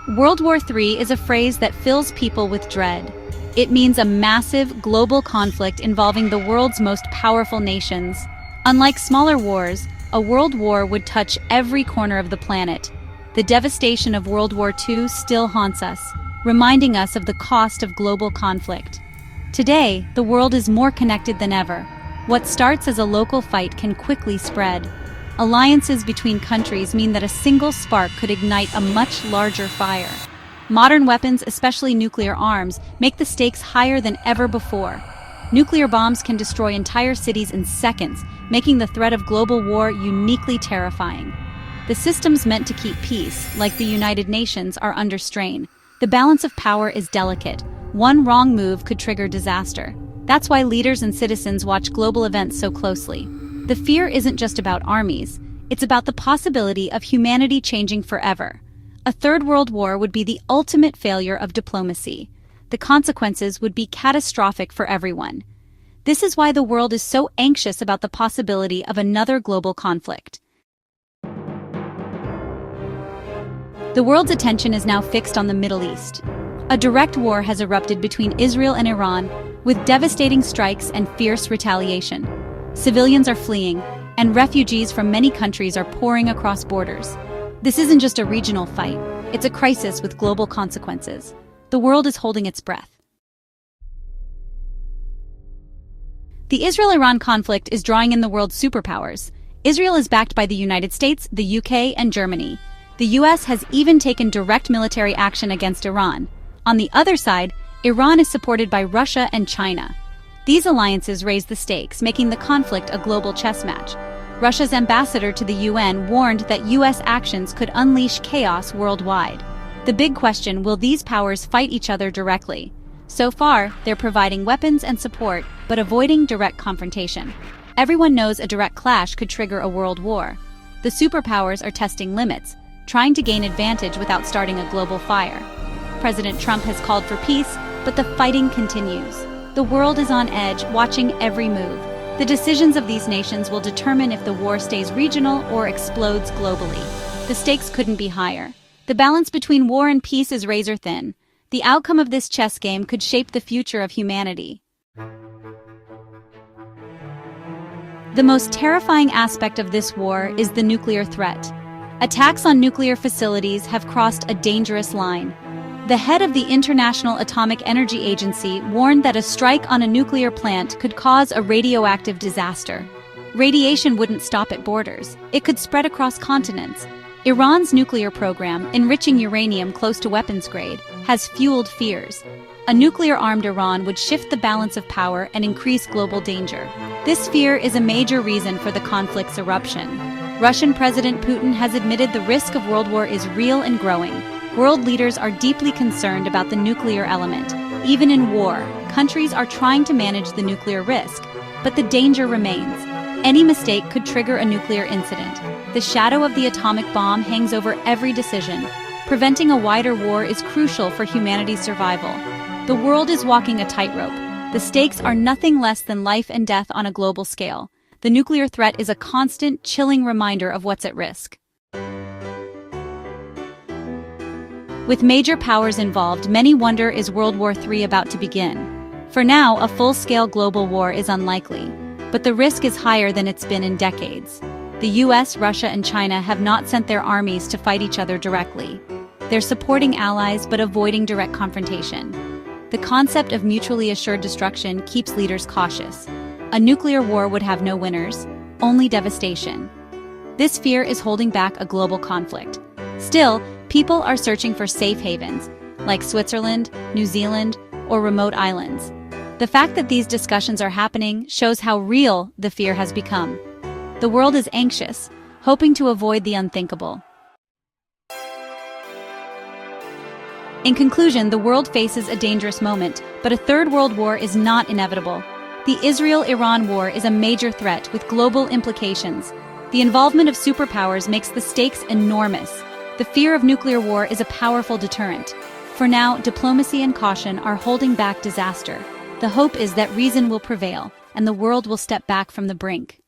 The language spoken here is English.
World War III is a phrase that fills people with dread. It means a massive, global conflict involving the world's most powerful nations. Unlike smaller wars, a world war would touch every corner of the planet. The devastation of World War II still haunts us, reminding us of the cost of global conflict. Today, the world is more connected than ever. What starts as a local fight can quickly spread. Alliances between countries mean that a single spark could ignite a much larger fire. Modern weapons, especially nuclear arms, make the stakes higher than ever before. Nuclear bombs can destroy entire cities in seconds, making the threat of global war uniquely terrifying. The systems meant to keep peace, like the United Nations, are under strain. The balance of power is delicate. One wrong move could trigger disaster. That's why leaders and citizens watch global events so closely. The fear isn't just about armies, it's about the possibility of humanity changing forever. A third world war would be the ultimate failure of diplomacy. The consequences would be catastrophic for everyone. This is why the world is so anxious about the possibility of another global conflict. The world's attention is now fixed on the Middle East. A direct war has erupted between Israel and Iran, with devastating strikes and fierce retaliation. Civilians are fleeing, and refugees from many countries are pouring across borders. This isn't just a regional fight, it's a crisis with global consequences. The world is holding its breath. The Israel-Iran conflict is drawing in the world's superpowers. Israel is backed by the United States, the UK, and Germany. The US has even taken direct military action against Iran. On the other side, Iran is supported by Russia and China. These alliances raise the stakes, making the conflict a global chess match. Russia's ambassador to the UN warned that US actions could unleash chaos worldwide. The big question: will these powers fight each other directly? So far, they're providing weapons and support, but avoiding direct confrontation. Everyone knows a direct clash could trigger a world war. The superpowers are testing limits, trying to gain advantage without starting a global fire. President Trump has called for peace, but the fighting continues. The world is on edge, watching every move. The decisions of these nations will determine if the war stays regional or explodes globally. The stakes couldn't be higher. The balance between war and peace is razor thin. The outcome of this chess game could shape the future of humanity. The most terrifying aspect of this war is the nuclear threat. Attacks on nuclear facilities have crossed a dangerous line. The head of the International Atomic Energy Agency warned that a strike on a nuclear plant could cause a radioactive disaster. Radiation wouldn't stop at borders. It could spread across continents. Iran's nuclear program, enriching uranium close to weapons grade, has fueled fears. A nuclear-armed Iran would shift the balance of power and increase global danger. This fear is a major reason for the conflict's eruption. Russian President Putin has admitted the risk of world war is real and growing. World leaders are deeply concerned about the nuclear element. Even in war, countries are trying to manage the nuclear risk, but the danger remains. Any mistake could trigger a nuclear incident. The shadow of the atomic bomb hangs over every decision. Preventing a wider war is crucial for humanity's survival. The world is walking a tightrope. The stakes are nothing less than life and death on a global scale. The nuclear threat is a constant, chilling reminder of what's at risk. With major powers involved, many wonder, is World War III about to begin? For now, a full-scale global war is unlikely, but the risk is higher than it's been in decades. The US, Russia, and China have not sent their armies to fight each other directly. They're supporting allies but avoiding direct confrontation. The concept of mutually assured destruction keeps leaders cautious. A nuclear war would have no winners, only devastation. This fear is holding back a global conflict. Still, people are searching for safe havens, like Switzerland, New Zealand, or remote islands. The fact that these discussions are happening shows how real the fear has become. The world is anxious, hoping to avoid the unthinkable. In conclusion, the world faces a dangerous moment, but a third world war is not inevitable. The Israel-Iran war is a major threat with global implications. The involvement of superpowers makes the stakes enormous. The fear of nuclear war is a powerful deterrent. For now, diplomacy and caution are holding back disaster. The hope is that reason will prevail, and the world will step back from the brink.